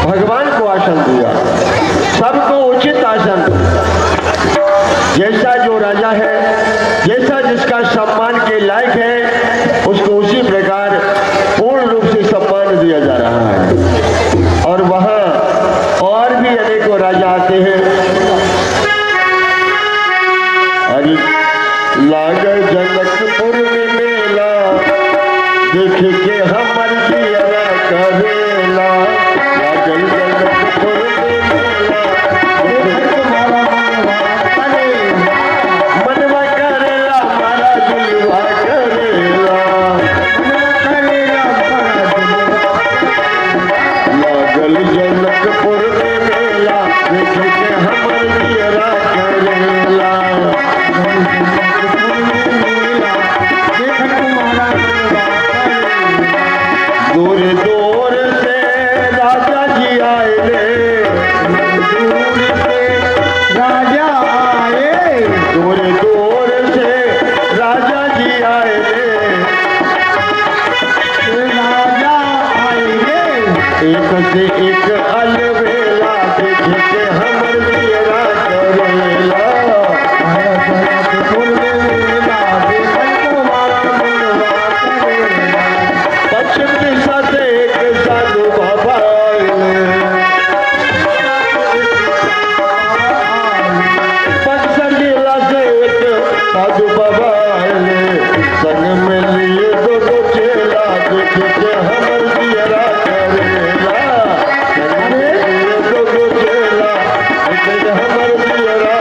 भगवान को आसन दिया, सबको उचित आसन। जैसा जो राजा है, जैसा जिसका सम्मान के लायक है, उसको उसी प्रकार पूर्ण रूप से सम्मान दिया जा रहा है। और वहां और भी अनेकों राजा आते हैं। अरे लाग जनकपुर में मेला, देख के हमर जिया करेला। लागल जनकपुर में मेला, देख तुम्हारा मनवा करेला, मारा दिलवा करेला। लागल जनकपुर में मेला, देख के हमर जिया करेला। दूर दूर से राजा जी आए ले, दूर से राजा आए, दूर दूर से राजा जी आए ले, राजा आए ले। एक से एक अलवेला, देख के हमर मेरा करेला। पश्चिम दिशा से एक साधु बाबा आए, पश्चिम जिला से एक साधु बाबा आए। संग में लिए दो चेला, देख के हमर दियरा करेला। संग में लिए दो चेला, देख के हमर दियरा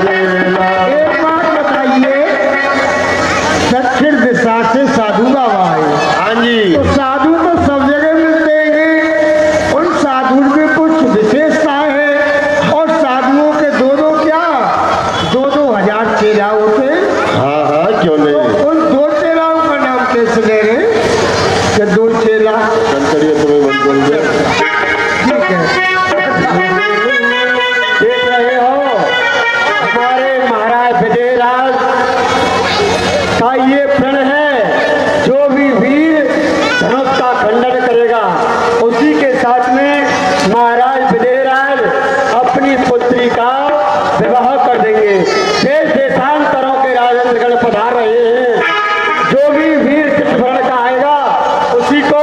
करेला। एक बात बताइए, दक्षिण दिशा से साधु बाबा आए। हाँ जी, तो साधु तो सब जगह मिलते हैं, उन साधुओं में कुछ विशेषताएं हैं। और साधुओं के दो क्या 2,000 चेला होते हैं। हाँ हाँ, क्यों नहीं। उन 2 चेलाओं का नाम कैसे ले रहे हैं कि 2 चेला? करिए तुम्हें बंद कर दे। ठीक है, देख रहे हो हमारे महाराज विजयराज का ये प्रण है, जो भी वीर धनुष का खंडन करेगा, उसी के साथ में महाराज विजयराज अपनी पुत्री का विवाह कर देंगे। देश देशांतरों के राजेंद्रगण पधार रहे हैं। जो भी वीर चित्रवर्ण का आएगा, उसी को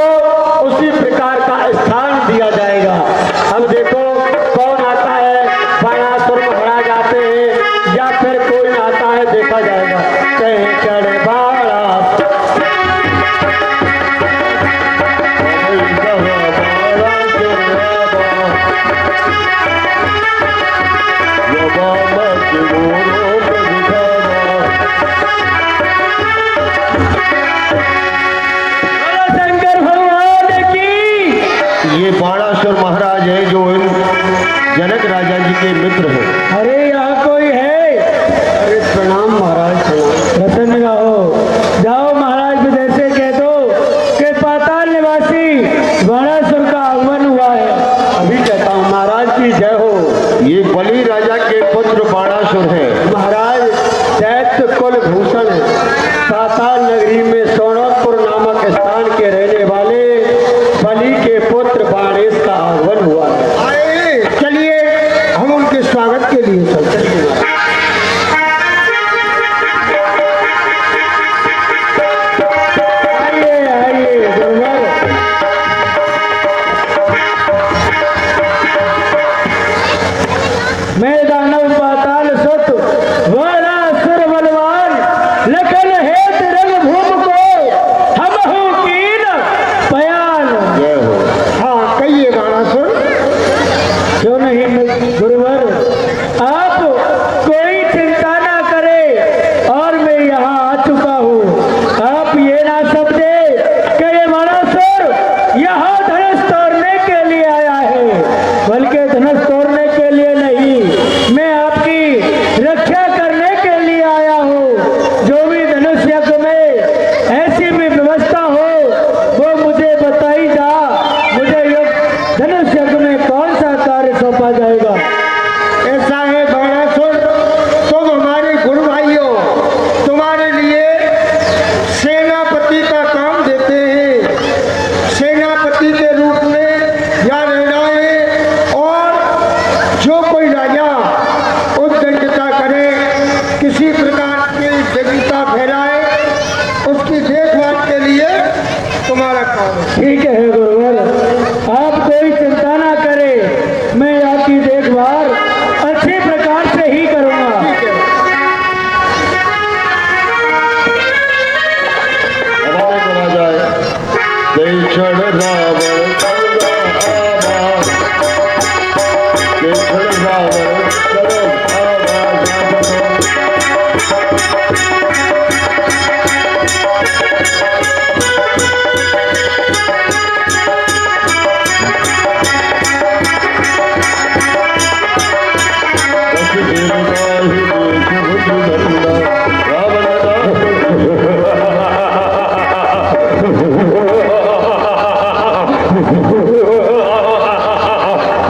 उसी प्रकार का स्थान दिया जाएगा। अब देखो कौन आता है, बाणासुर महाराज आते हैं या फिर कोई आता है, देखा जाएगा। कहीं चढ़ बाड़ा शंकर भगवान की। ये बाणासुर महाराज है, जो जनक राजा जी के मित्र हैं। अरे यहाँ कोई है? अरे प्रणाम महाराज, प्रसन्न रहो। जाओ महाराज विजय से कह दो कि पाताल निवासी बाणासुर का आगमन हुआ है। अभी कहता हूँ महाराज की जय हो। ये बलि राजा के पुत्र बाणासुर है। महाराज दैत्य कुल भूषण है। पाताल नगरी में सोनपुर नामक स्थान के रहने वाले बलि के पुत्र बाणेश का आगमन हुआ है। आए, चलिए हम उनके स्वागत के लिए चलते हैं। आइए आइए गुरुवर। मैं दानव पाताल सुत बाणासुर बलवान, लखन हेत रंग भूम को हम हो कीन पयान। जय हो। हाँ कहिए बाणासुर। क्यों नहीं गुरुवर, आप कोई चिंता ना करे, और मैं यहाँ आ चुका हूँ। आप ये ना समझे कि ये बाणासुर यहाँ धनुष तोड़ने के लिए आया है, बल्कि धनुष तोड़ने के लिए नहीं, मैं आपकी रक्षा करने के लिए आया हूँ। जो भी धनुष यज्ञ में ऐसी भी व्यवस्था हो, वो मुझे बताई जा। मुझे धनुष यज्ञ में कौन सा कार्य सौंपा जाएगा? ऐसा है बाणासुर, तुम हमारे गुरु भाइयों, तुम्हारे लिए सेनापति का काम देते हैं। सेनापति के रूप में या निर्णय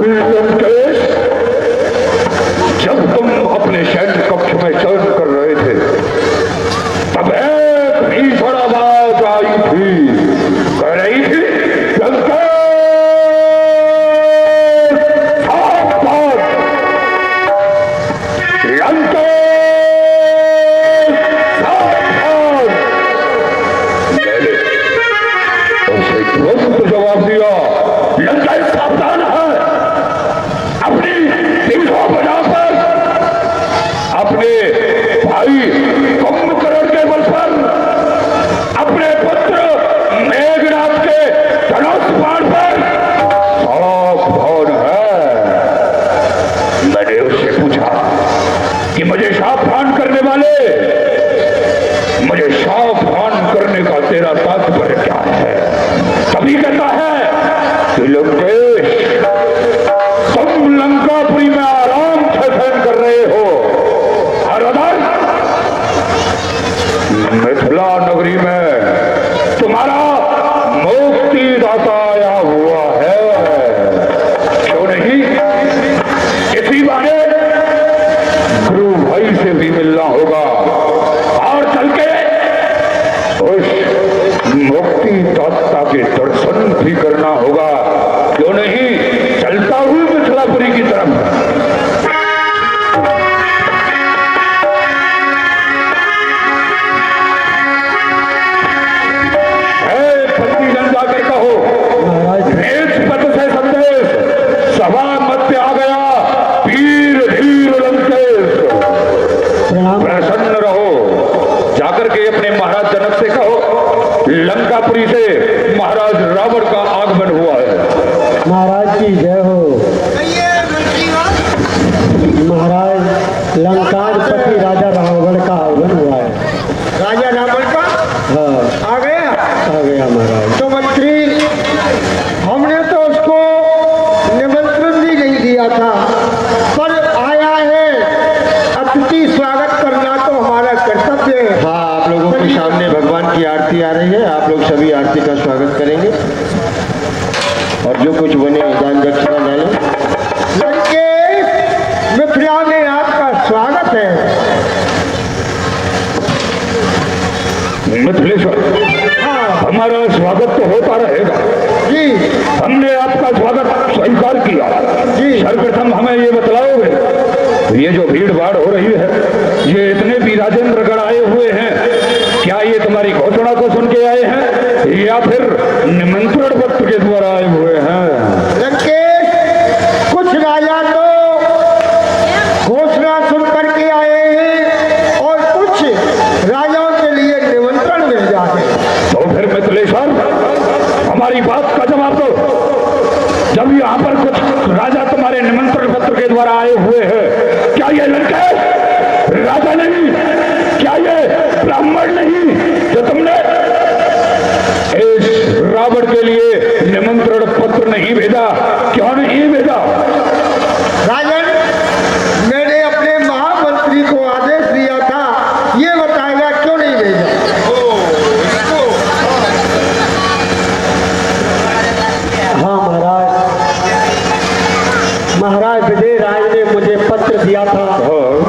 लंकेश, जब तुम अपने शयन कक्ष में शयन कर रहे थे तब एक भीषण आवाज आई थी, कह रही थी लंकेश सावधान, लंकेश सावधान। मैंने उसे तुरंत जवाब दिया, लंकेश सावधान है, अपनी तीनों बनाकर अपने भाई कुंभकर्ण के बल पर, अपने पुत्र मेघनाद के धनुष बाण पर सावधान है। मैंने उससे पूछा कि मुझे सावधान करने वाले, मुझे सावधान करने का तेरा तात्पर्य क्या है? तभी कहता है कि लंकेश, तुम लंकापुरी में आराम से शयन कर रहे हो और उधर मिथिला नगरी में तुम्हारा मुक्तिदाता आया हुआ है। क्यों नहीं इसी बहाने गुरु भाई से भी मिलना होगा और चल के उस मुक्तिदाता के दर्शन भी करना होगा। क्यों नहीं, चलता हूं मिथिलापुरी की तरफ। पंथीजन जाकर कहो, नेच पद से संदेश सभा मध्य आ गया, वीर धीर लंकेश प्रणाम। प्रसन्न रहो। जाकर के अपने महाराज जनक से कहो, लंकापुरी से महाराज रावण का आगमन हुआ है। महाराज की जय हो। महाराज, लंकापति राजा रावण का आगमन हुआ है। राजा रावण का हाँ, आ गया। आ गया महाराज। तो मंत्री, हमने तो उसको निमंत्रण भी नहीं दिया था, पर आया है, अतिथि स्वागत करना तो हमारा कर्तव्य है। हाँ, आप लोगों के सामने भगवान की आरती आ रही है, आप लोग सभी आरती का स्वागत करेंगे और जो कुछ बने दान दक्षिणा डालें। लंकेश, मिथिला में आपका स्वागत है। मिथिलेश्वर, हमारा स्वागत तो होता रहेगा जी हमने आपका स्वागत स्वीकार किया जी। सर्वप्रथम हमें ये बतलाओगे, ये जो भीड़ भाड़ हो रही है, ये इतने भी राजेंद्रगढ़ आए हुए हैं, क्या ये तुम्हारी घोषणा को सुन के आए हैं या फिर निमंत्रण पत्र के द्वारा आए हुए हैं? लंकेश, कुछ राजा तो घोषणा सुन करके आए हैं और कुछ राजाओं के लिए निमंत्रण मिल जाते हैं। तो फिर मिथिलेश्वर, हमारी बात का जवाब दो। जब यहाँ पर कुछ राजा तुम्हारे निमंत्रण पत्र के द्वारा आए हुए हैं, क्या ये लंकेश राजा नहीं, क्या ये ब्राह्मण नहीं जो तुमने इस रावण के लिए निमंत्रण पत्र नहीं भेजा? क्यों नहीं भेजा? राजन, मैंने अपने महामंत्री को आदेश दिया था, ये बताएगा क्यों नहीं भेजा? हाँ महाराज, महाराज विजय राज ने मुझे पत्र दिया था।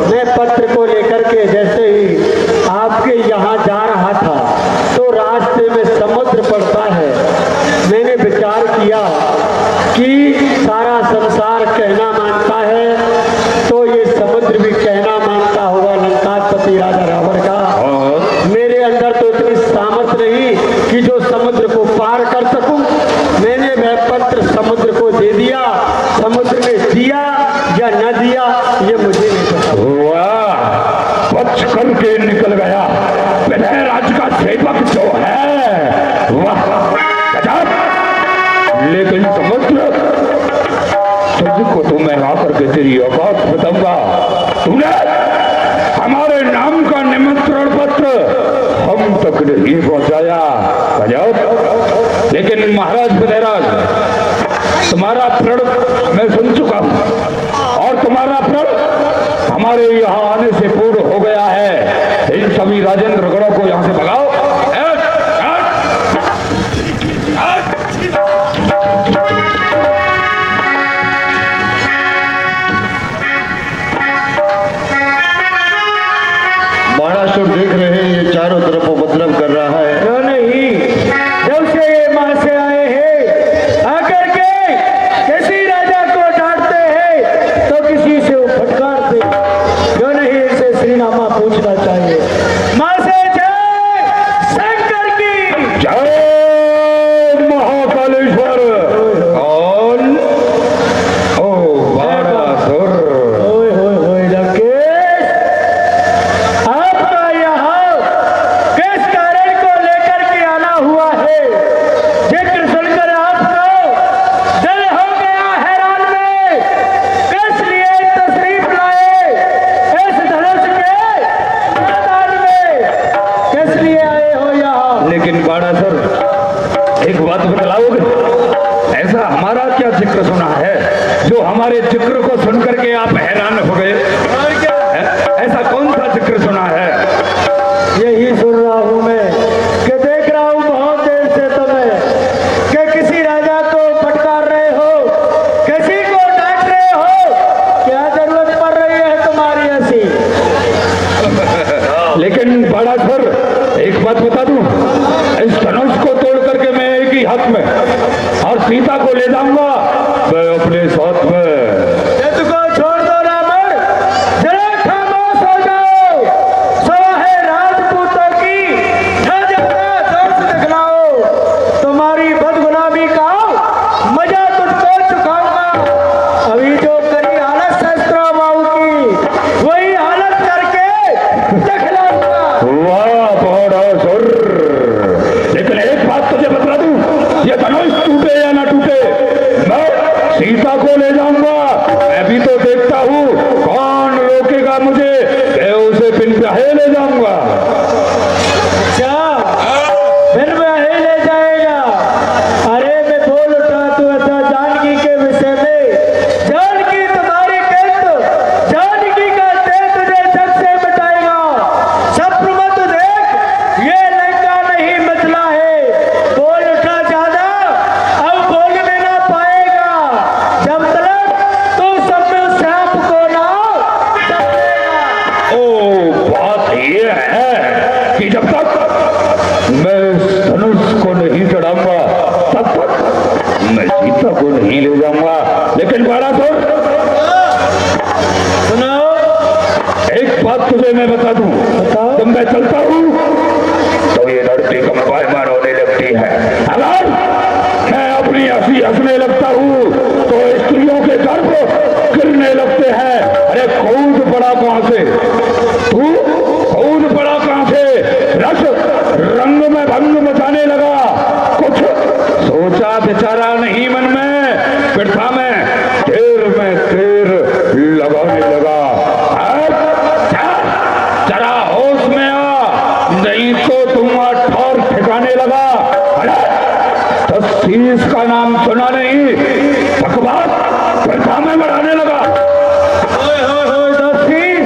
मैं पत्र को लेकर के जैसे ही आपके यहाँ जा रहा था तो रास्ते में समुद्र पड़ता है। मैंने विचार किया कि सारा संसार कहना मानता है तो ये समुद्र भी कहना मानता होगा लंकापति राजा रावण का। मेरे अंदर तो इतनी सामर्थ नहीं कि जो समुद्र को पार कर सकूं। मैंने वह पत्र समुद्र को दे दिया। समुद्र ने दिया या न दिया ये मुझे नहीं पता। वाह, बच करके निकल गया विजय राज का सेवक जो है। वाह गजब। लेकिन समुद्र तुझको तो मैं आकर के मैं तेरी औकात बताऊंगा। तूने हमारे नाम का निमंत्रण पत्र हम तक नहीं पहुंचाया गजब। लेकिन महाराज विजयराज, तुम्हारा प्रण मैं सुन चुका हूं और तुम्हारा प्रण हमारे यहाँ आने से पूर्ण हो गया है। इन सभी राजेंद्र गणों को यहाँ से भगाओ। बाणासुर देख रहे हैं ये चारों तरफ उपद्रव कर रहा है। क्यों नहीं, जब से ये मां से आए हैं आकर के किसी राजा को डांटते हैं तो किसी से वो फटकारते। क्यों नहीं इनसे श्रीनामा पूछना चाहिए। मां से जय शंकर की जय महाकालेश्वर। कौन? ओ बाणासुर। ओए होए होए लंकेश, आपका यहाँ किस कारण को लेकर के आना हुआ है? जिक्र सुनकर आपको दिल हो गया हैरान में। किस लिए तशरीफ लाए इस धनुष के मैदान में? किस लिए आए हो यहाँ? लेकिन बाणासुर, एक बात बतलाओगे? ऐसा हमारा क्या जिक्र सुना है जो हमारे जिक्र को सुनकर के आप हैरान हो गए? ऐसा कौन सा जिक्र सुना है? यही सुन रहा हूं मैं कि देख रहा हूं बहुत देर से तुम्हें कि किसी राजा को फटकार रहे हो, किसी को डांट रहे हो। क्या जरूरत पड़ रही है तुम्हारी ऐसी? लेकिन बाणासुर, एक बात बता दूं, इस धनुष को तोड़ करके मैं एक ही हाथ में और सीता को ले जाऊंगा मैं अपने साथ में। को छोड़ दो रावण, जरा खामोश हो जाओ। सवा है राजपूतों की ध्वजा दर्श दिखलाओ। तुम्हारी बदगुलामी का मजा तुझको चुकाऊंगा। अभी जो करी हालत शस्त्रों बाबू की, वही हालत करके दिखलाऊंगा। वाह बाणासुर, लेकिन एक बात तुझे बता दूं, ये धनुष टूटे या ना टूटे, मैं सीता को ले जाऊंगा। मैं भी तो देखता हूँ कौन रोकेगा मुझे, मैं उसे बिन ब्याहे ले जाऊंगा। अच्छा, फिर मैं ही ले जाएगा। अरे मैं बोल उठा तू ऐसा जानकी के विषय में। जानकी तुम्हारी कहत, जानकी का तेज तुझे जग से मिटाएगा। सप्रमत देख, ये लंका नहीं मचला है। बोल उठा ज्यादा, अब बोलने ना पाएगा जब तक तू सब में उस सांप को ना दबेगा। ओ बात ये है कि जब तक मैं इस धनुष को नहीं चढ़ाऊंगा तब तक मैं सीता को नहीं ले जाऊंगा। लेकिन बाणासुर, सुनाओ। एक बात तुझे मैं बता दूं, बताओ। जब मैं चलता हूँ तो ये लड़की कंपायमान होने लगती है। अगर मैं अपनी हंसी हंसने लगता हूँ तो स्त्रियों के गर्भ गिरने लगते हैं। अरे कूद पड़ा कहां से तू? कूद पड़ा कहां से? रस रंग में भंग मचाने लगा। कुछ सोचा बेचारा नहीं मन में, पिठा में तेर लगाने लगा। जरा होश में आ, नहीं तो तुम्हारा ठौर ठिकाने लगा। अरे तस्सीस का नाम सुना नहीं? बकवास पिठा में बढ़ाने लगा। ओए होए होए दसीस,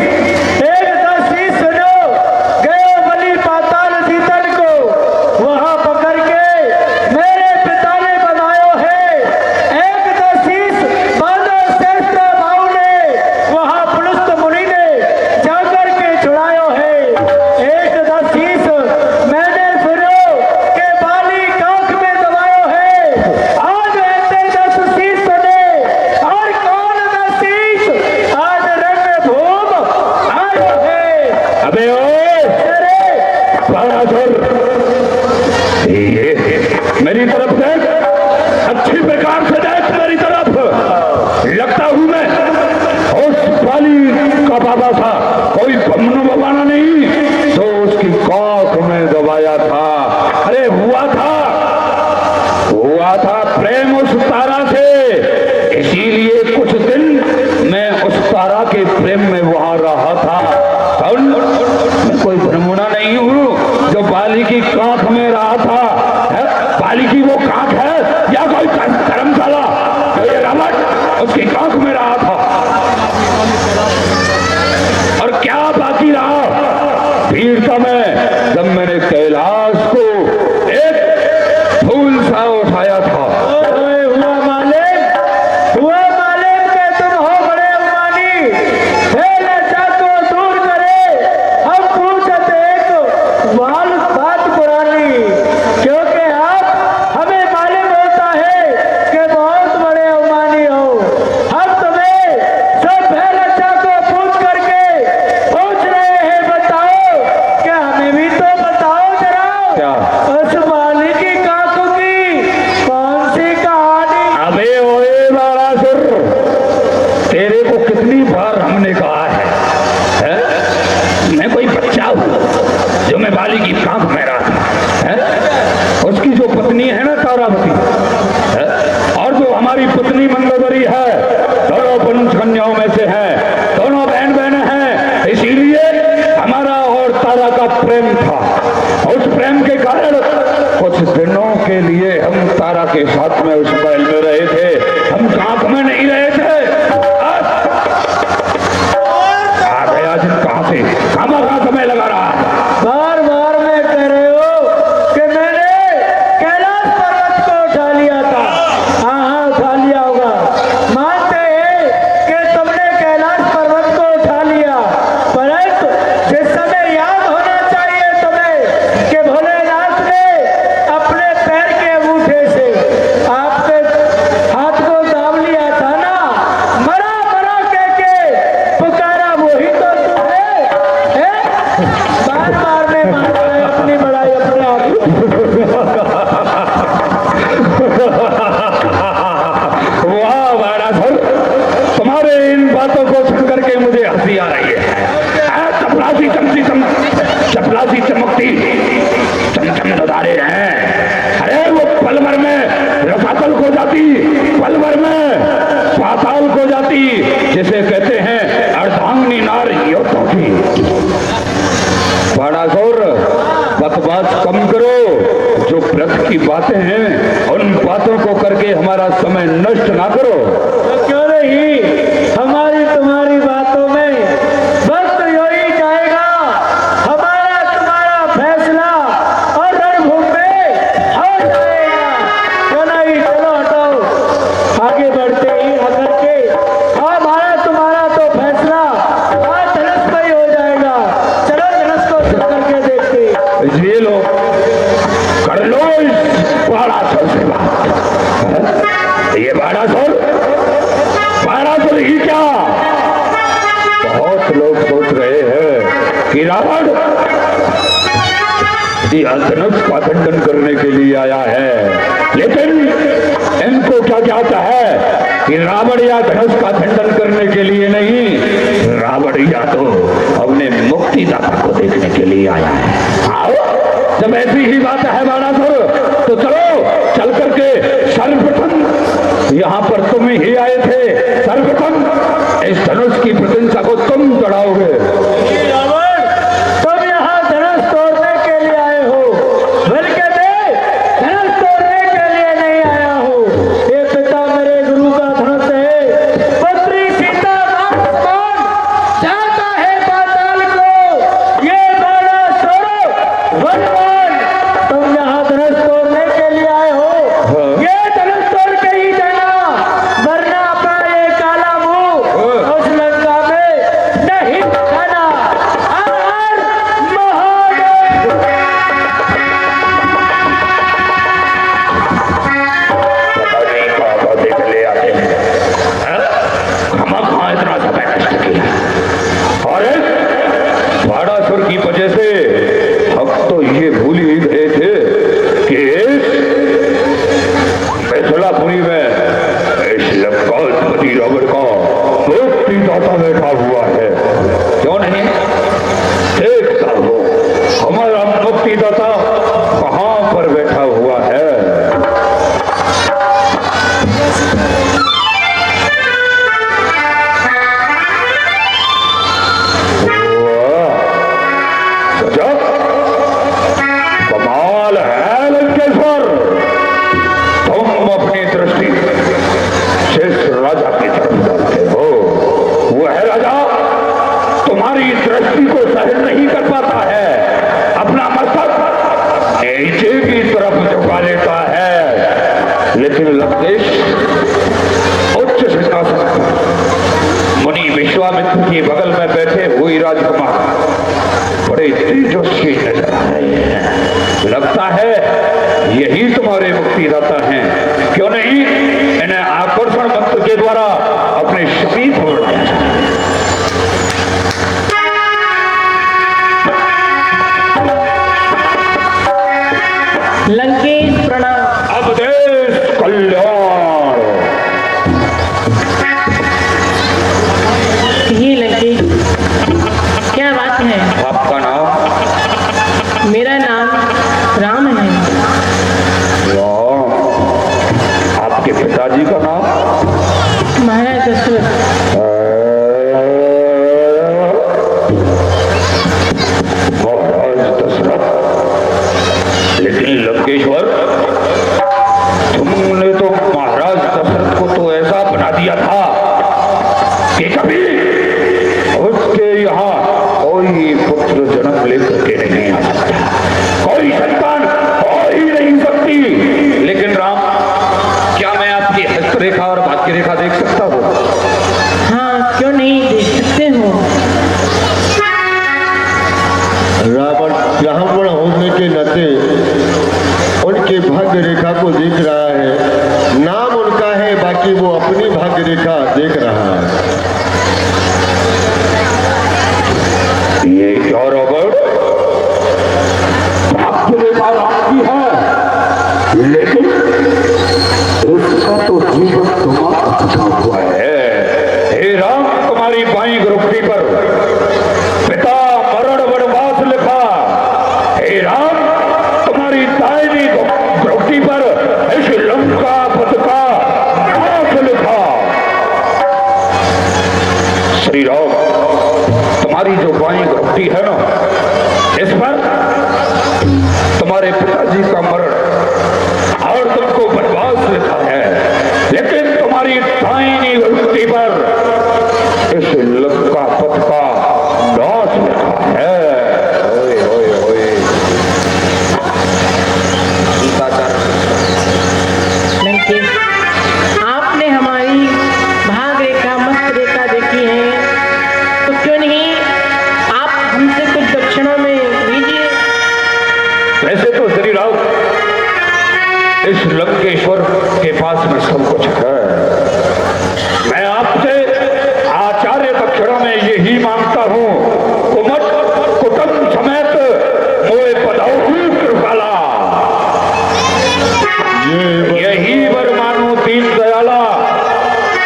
एक दसीस सुनो। गए बलि पाताल जीतन को वहां पकड़ के मेरे पिता ने बनायो है। एक दसीस बांधो श्रेष्ठ भाव ने वहां पुलस्त मुनि ने जाकर के छुड़ायो है। एक दसीस मैंने सुनो के बाली कांख में दबायो है। आज ऐसे दसीस सुने और कौन दसीस आज रंग भूम आयो है। अबे ओए बाणासुर, ये मेरी तरफ देख, अच्छी प्रकार से देख मेरी तरफ। लगता हूं मैं उस बाली का बाबा था, कोई बमनो बबाना नहीं तो उसकी कांख में दबाया था। अरे हुआ था प्रेम उस तारा से, इसीलिए कुछ दिन मैं मंगोदरी है, दोनों पंचकन्याओं में से है, दोनों बहन बहनें हैं। इसीलिए हमारा और तारा का प्रेम था। उस प्रेम के कारण कुछ दिनों के लिए हम तारा के साथ में उस महल में रहे थे, हम साथ में नहीं रहे थे। आ गया जिन कहां से, कहां समय लगा रहा है। बार बार मैं कह रहे हो कि मैंने कैलाश पर्वत को उठा लिया था। हाँ हाँ उठा लिया होगा। मानते हैं कि तुमने कैलाश पर्वत को उठा लिया, परंतु जिस समय याद होना चाहिए तुम्हें कि भोलेनाथ ने अपने पैर के अंगूठे से आपके हाथ को दाब लिया था ना, मरा मरा कह के पुकारा वही तो तू है? बार बार में मानता है अपनी बड़ाई अपने आप। वाह बाणासुर, तुम्हारे इन बातों को सुन करके मुझे हंसी आ रही है। चपलासी चमकती चमचम नजारे हैं। अरे वो पल भर में रसातल को जाती, पल भर में पाताल को जाती, जिसे कहते हैं अर्धांगिनी नार योद्धों की। बाणासुर, बकवास कम करो। जो व्रत की बातें हैं उन बातों को करके हमारा समय नष्ट ना करो। क्यों नहीं, हमारी तुम्हारी बातों में वक्त यो ही जाएगा। हमारा तुम्हारा फैसला और रणभूमि में हो जाएगा। क्यों नहीं, चलो हटाओ, आगे बढ़ते ही आकर के हमारा तुम्हारा तो फैसला आज धनुष में ही हो जाएगा। चलो धनुष को सुन करके देखते। ये लो, कर लो इस बाणासुर से बात। ये बाणासुर ही क्या, बहुत लोग सोच रहे हैं कि रावण धनुष का खंडन करने के लिए आया है, लेकिन इनको क्या ज्ञात है कि रावण या धनुष का खंडन करने के लिए नहीं, रावण या तो अपने मुक्तिदाता को देखने के लिए आया है। आओ, जब ऐसी ही बात है बाणासुर, तो चलो चल करके सर्वप्रथम यहाँ पर तुम ही आए थे, सर्वप्रथम इस धनुष की प्रशंसा को तुम चढ़ाओगे। रावण, तुम यहाँ धनुष तोड़ने के लिए आए हो, बल्कि मैं धनुष तोड़ने के लिए नहीं आया हूँ। ये पिता मेरे गुरु का धनुष है, पुत्री सीता कौन जाता है पाताल को, ये बाणासुर भगवान, तुम यहाँ धनुष तोड़ने के लिए आए हो। ये धनुष तोड़ के ही जाना, वरना अपना ये काला मुंह उस लंका में नहीं दिखाना। हर हर महादेव। पता नहीं कहाँ देख ले आते हैं, हम कहाँ इतना समय नष्ट किया। और बाणासुर की वजह से हम तो ये भूल ही गए थे कि मिथिलापुरी में इस लंकाधिपति रावण का मुक्तिदाता बैठा हुआ है। क्यों नहीं देखता हो हमारा मुक्तिदाता कहाँ पर बैठा हुआ है। गजब, कमाल है लंकेश्वर, तुम अपनी दृष्टि जिस राजा की तरफ डालते हो, वह राजा तुम्हारी दृष्टि को सहन नहीं कर पाता है, अपना मस्तक नीचे की तरफ झुका लेता है। लेकिन लंकेश उच्च सिंहासन मुनि विश्वामित्र के बगल में बैठे हुए राजकुमार बड़े तेजस्वी नजर आ रहे हैं। लगता है यही तुम्हारे मुक्तिदाता हैं। क्यों नहीं इन्हें आकर्षण मंत्र के द्वारा अपने समीप बुलाया जाए। लंकेश प्रणाम। अब देश कल्याण। ये लंकेश, क्या बात है? आपका नाम? मेरा नाम राम है। वाह, आपके पिताजी का नाम? दिया था कि कभी उसके यहाँ कोई पुत्र जन्म लेकर के नहीं आ सकता, कोई संतान हो ही नहीं सकती। लेकिन राम, क्या मैं आपकी हस्तरेखा और भाग्य रेखा देख सकता हूँ? हाँ, क्यों नहीं, देख सकते हो। रावण ब्राह्मण होने के नाते उनके भाग्य रेखा को देख रहा है। नाम उनका है, बाकी वो अपनी भाग्य रेखा देख रहा है। ये क्या रॉबर्ट, भाग्य रेखा आपकी है, लेकिन उसका तो जीवन तुम्हारा बचा हुआ है। हे राम, तुम्हारी बाई गुरुपति पर पिता मरण वनवास लिखा। हे राम, तुम्हारी दाहिनी गुरुपति पर इस लंका पथ का नाश लिखा। श्री राम, तुम्हारी जो बाई गुरुपति है ना, इस पर तुम्हारे पिताजी का मरण और तुमको वनवास लिखा है, लेकिन तुम्हारी दाहिनी गुरुपति पर इस लंका पथ का नाश लिखा है। ओए ओए ओए, लंकेश, आपने हमारी भाग रेखा, मस्त रेखा देखी है, तो क्यों नहीं आप हमसे कुछ दक्षिणा में दीजिए। वैसे तो श्री राम, इस लंकेश्वर के पास में सब कुछ है। मैं आपसे आचार्य दक्षिणा में यही मांगता हूँ, कुमट कुटुंब समेत मोए पदाऊ कृपाला। यही वर मानो दीन दयाला,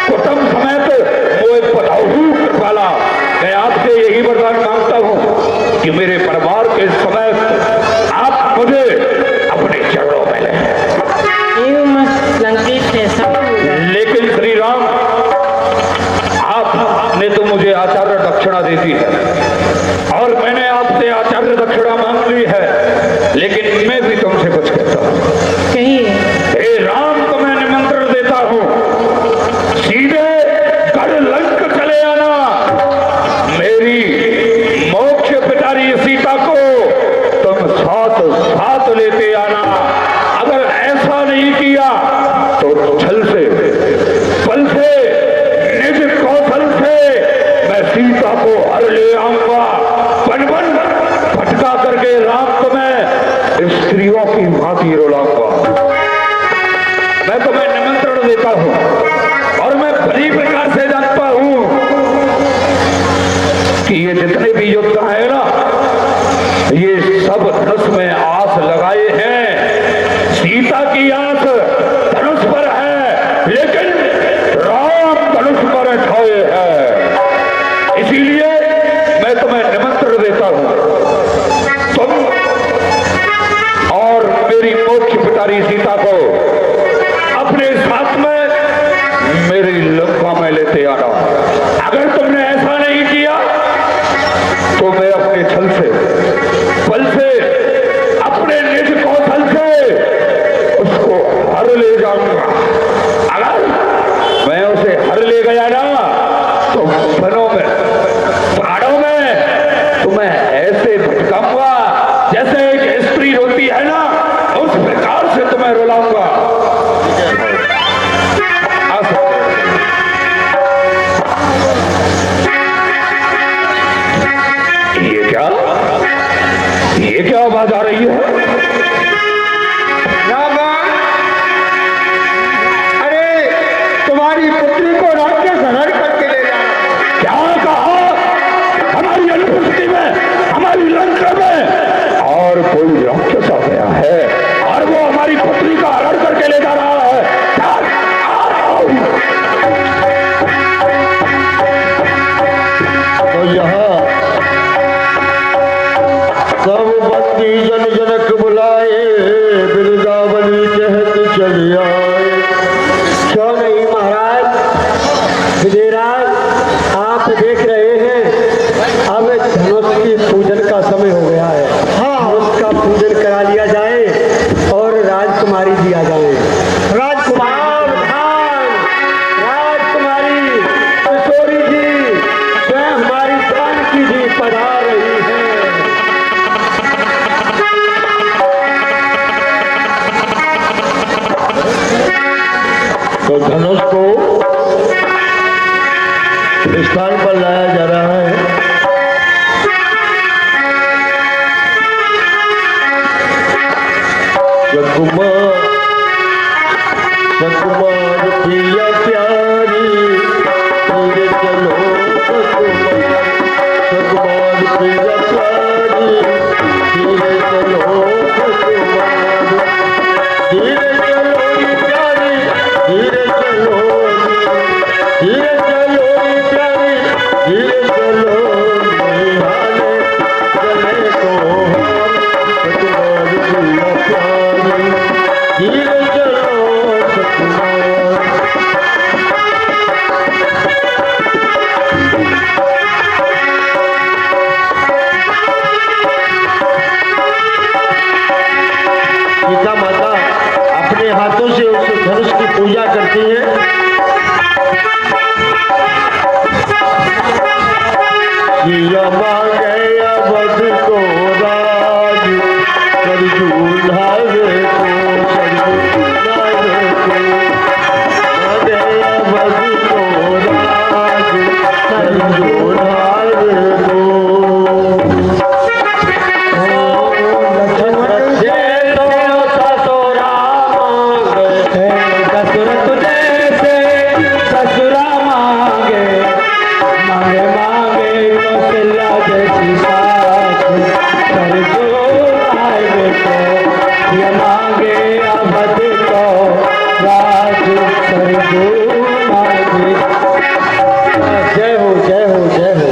कुटुंब समेत मोए पदाऊ कृपाला। मैं आपसे यही वरदान मांगता हूँ कि मेरे परिवार के समेत आप मुझे अपने चरणों में लें। एवं मस्त लंकेश ऐसा होगा। लेकिन श्री राम, आपने तो मुझे आचार्य दक्षिणा दे दी है और मैंने आपसे आचार्य दक्षिणा मांग ली है, लेकिन मैं भी तुमसे कुछ कहता हूँ। कहिए। हे राम, तुम्हें निमंत्रण देता हूँ, सीधे गढ़ लंक चले आना। मेरी मोक्ष पितारी सीता को तुम साथ साथ लेते आना। अगर ऐसा नहीं किया तो छल से, बल से, निज कौशल से मैं सीता को हर ले आऊंगा। बन बन भटका करके राम तुम्हें स्त्रियों की भांति रुलाऊंगा। मैं तुम्हें निमंत्रण देता हूं और मैं बड़ी प्रकार से जानता हूं कि ये जितने भी योद्धा है ना, ये सब धनुष में आस लगाए हैं। सीता की आस धनुष पर है, लेकिन राम धनुष पर छाए है। इसीलिए मैं तुम्हें निमंत्रण देता हूं, तुम और मेरी मोक्ष पितारी सीता को अपने साथ में मेरी लंका में लेते आना। अगर तुमने ऐसा नहीं किया तो मैं अपने छल से, बल से, अपने निज कौशल से उसको हर ले जाऊंगा। अगर मैं उसे हर ले गया ना, तो वनों में, पहाड़ों में तुम्हें ऐसे भटकाऊंगा जैसे एक स्त्री रोती है ना, उस प्रकार से तुम्हें रुलाऊंगा। ये क्या आवाज आ रही है? अरे, तुम्हारी पुत्री को राक्षस हरण करके ले जाना। क्या कहा? हमारी अनुपस्थिति में, हमारी लंका में और कोई राक्षस आ गया है और वो हमारी पुत्री का हरण करके ले जा रहा है। तो यहाँ सब बंदी जन जनक बुलाए, बिरदावली कहती चली आए। क्यों नहीं महाराज विजयराज, आप देख रहे हैं अब धनुष की पूजन का समय हो गया है। हाँ, धनुष का पूजन करा लिया जाए स्थान पर लाया जा रहा है। सकुमार सकुमार प्रिय प्यारी तेरे चलो सकुमार प्रिय प्यारी तेरे चलो सकुमार धीरे चलो रे प्यारी धीरे चलो धीरे चलो रे प्यारी धीरे चलो निहाले चले तो सकुमार प्रिय प्यारी धीरे चलो सकुमार। सीता माता अपने हाथों से उस धनुष की पूजा करती है। सिया मांगे अवध को राज कर दूल्हावे को मांगे अवध को राज कर दूल्हावे को। दशरथ जैसे ससुरा मांगे मांगे मांगे कौशल्या जैसी सास कर जो आए बेटो ये मांगे अवध को राज कर जो मांगे। जय हो जय हो जय हो।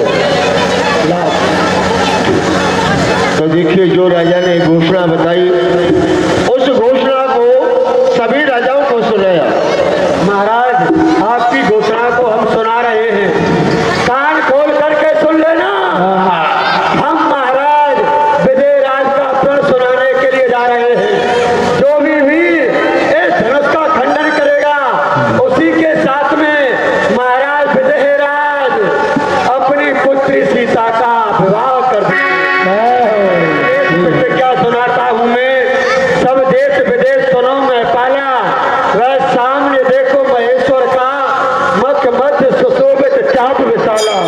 तो देखिए जो राजा ने घोषणा बताई उस घोषणा को सभी राजाओं को सुनाया। महाराज आपकी घोषणा को हम सुना रहे हैं, कान खोल करके सुन लेना। हम महाराज विजय राज का प्रण सुनाने के लिए जा रहे हैं। जो भी वीर इस धनुष का खंडन करेगा उसी के साथ में महाराज विजय राज अपनी पुत्री सीता का विवाह कर देंगे। क्या सुनाता हूँ मैं, सब देश विदेश सुनो मैं पाला, वह सामने देखो महेश्वर का मख मध्य सुशोभित चाप विशाला।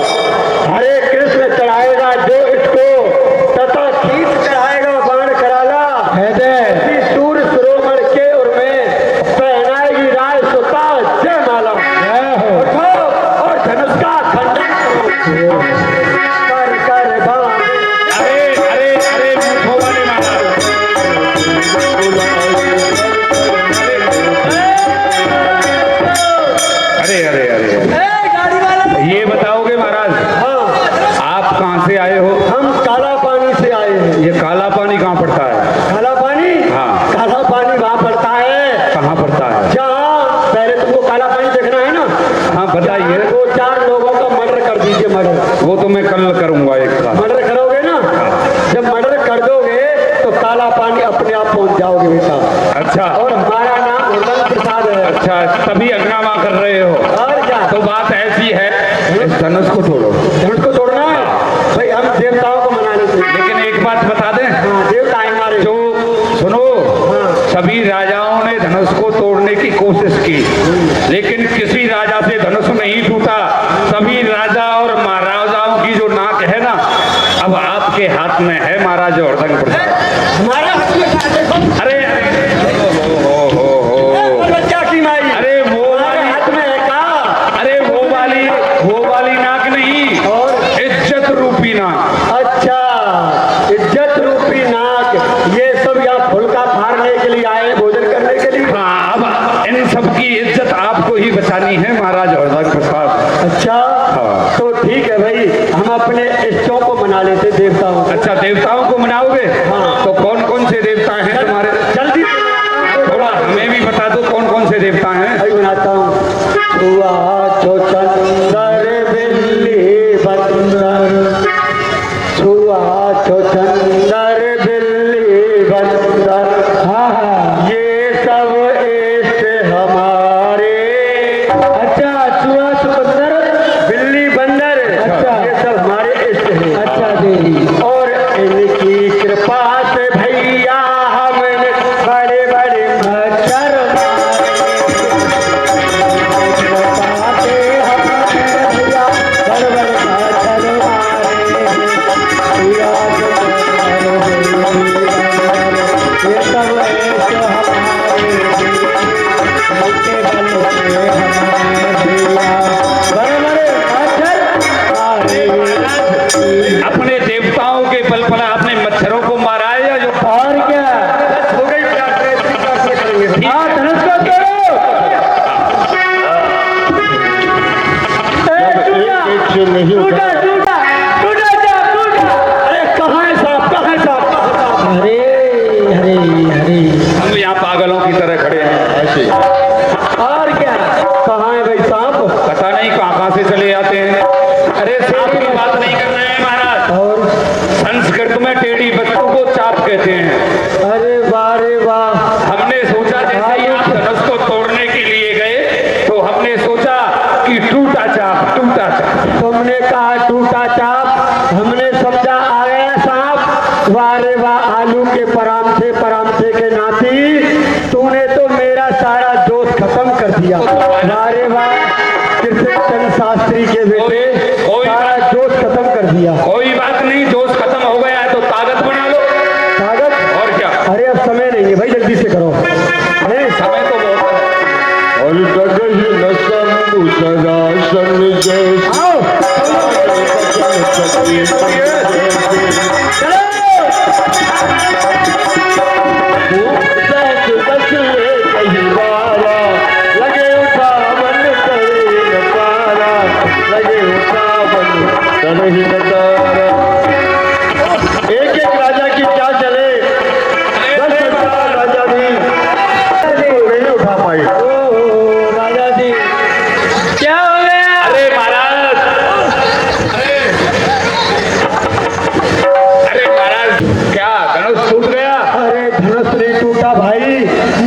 हरे कृष्ण चढ़ाएगा जो इसको तथा खींच चढ़ाएगा बाण कराला। इसी सूर्य शिरोमणि के उर में पहनाएगी राय सुता जय माला। उठो और धनुष का खंडन करो कर कर भाग। अरे अरे अरे मूर्खों वाले महाराज, अरे अरे अरे ये बताओगे महाराज हाँ, आप कहाँ से आए हो? हम काला पानी से आए हैं। ये काला पानी कहाँ पड़ता है? काला पानी? हाँ। काला पानी वहाँ पड़ता है कहाँ पड़ता है? जहाँ पहले तुमको काला पानी देखना है ना। हाँ बताइए। 2-4 लोगों का मर्डर कर दीजिए। मर्डर वो तो मैं कल करूंगा एक साथ। मर्डर करोगे ना, जब मर्डर कर दोगे तो काला पानी अपने आप पहुँच जाओगे बेटा। अच्छा और हमारा नाम हुरदंग प्रसाद है। अच्छा, तभी अग्नामा कर रहे हो। और क्या, तो बात ऐसी है, इस धनुष को तोड़ो। धनुष को तोड़ना है भाई, हम देवताओं को मनाने से। लेकिन एक बात बता दें, हाँ, देवता है हमारे। जो सुनो, हाँ। सभी राजाओं ने धनुष को तोड़ने की कोशिश की, लेकिन किसी राजा से धनुष नहीं टूटा। सभी राजा और महाराजाओं की जो नाक है ना, अब आपके हाथ में है महाराज हुरदंग प्रसाद। हमारे हाथ में क्या देखो? अरे हो बच्चा की माई, अरे वो हमारे वाली, हाथ में है क्या? अरे वो वाली नाक नहीं, और इज्जत रूपी नाक। अच्छा, इज्जत रूपी नाक। ये सब यहाँ फुलका फाड़ने के लिए आए, भोजन करने के लिए। हाँ, अब इन सब की इज्जत आपको ही बचानी है महाराज हुरदंग प्रसाद। अच्छा, हाँ। तो ठीक है भाई, हम अपने इष्टों को मना लेते, देवताओं को। अच्छा, देवताओं को मनाओगे? हाँ। तो कौन कौन से देवता हैं तुम्हारे? जल्दी थोड़ा हमें भी बता दो कौन कौन से देवता हैं। भाई बनाता हूँ। छुआ छो चंदर बिल्ली बंदर, छुआ छो चंदर बिल्ली बंदर। हाँ हाँ, ये सब इष्ट हमारे। अच्छा छुआ बंदर, बिल्ली बंदर, अच्छा। ये सब हमारे इष्ट हैं। अच्छा देवी। और इनकी कृपा से भैया हमने बड़े बड़े मच्छर मारे। बताते हम से नहीं टूटा उठा। टूटा टूटा चाप टूटा। अरे कहाँ है साहब, कहाँ है साहब? अरे अरे अरे हम यहाँ पागलों की तरह खड़े हैं। ऐसे और क्या? कहाँ है भाई साहब? पता नहीं कहाँ से चले आते हैं। अरे सांप की बात नहीं कर रहे हैं महाराज, और संस्कृत में टेढ़ी वस्तु को चाप कहते हैं। अरे वाह रे वाह। हमने सोचा जैसे ही आप धनुष को तोड़ने के लिए गए तो हमने सोचा कि टूटा चाप टूटा चाप। तुमने कहा टूटा चाप, हमने समझा आ गया सांप। वाह रे वाह, आलू के परामठे के नाती, तूने तो मेरा सारा जोश खत्म कर दिया। वाह रे वाह, कृष्णचंद्र शास्त्री के बेटे, कोई सारा जोश खत्म कर दिया। कोई बात नहीं, जोश खत्म हो गया है तो ताकत बना लो। कागज? और क्या, अरे अब समय नहीं है भाई, जल्दी से करो। नहीं, समय तो बहुत है। और डगही न शंभु सदासन जैसे आओ। लगे उठा मन करे न पारा, लगे उठा मन करे न तारा। एक एक राजा की क्या चले, 10,000 राजा भी नहीं उठा पाए। ओहो, राजा जी, क्या हो गया? अरे महाराज, अरे महाराज, क्या धनुष टूट गया? अरे धनुष नहीं टूटा भाई,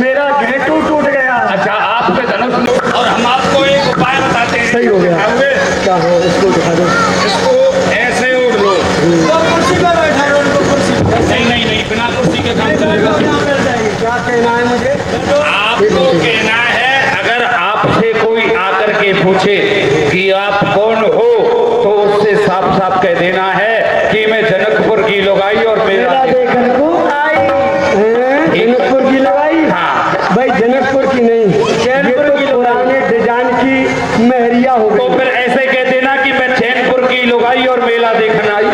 मेरा घेटू टूट गया। अच्छा, आपके धनुष। और हम आपको एक उपाय बताते हैं। सही हो गया। क्या हुए? क्या हो, इसको दिखा दो। इसको ऐसे उड़ लो। कुर्सी पर बैठा रहो, उनको कुर्सी पर। नहीं नहीं नहीं, बिना कुर्सी के काम चलेगा। क्या कहना है मुझे? आपको कहना है, अगर आपसे कोई आकर के पूछे कि आप कौन हो तो उससे साफ साफ कह देना है कि मैं जनकपुर की लुगाई और मेरा मेला देखने को आई हैं? जनकपुर की लगाई? हाँ। भाई जनकपुर की नहीं, चैनपुर की पुराने डिजाइन की महरिया हो तो गई। फिर ऐसे कह देना कि मैं चैनपुर की लुगाई और मेला देखना आई।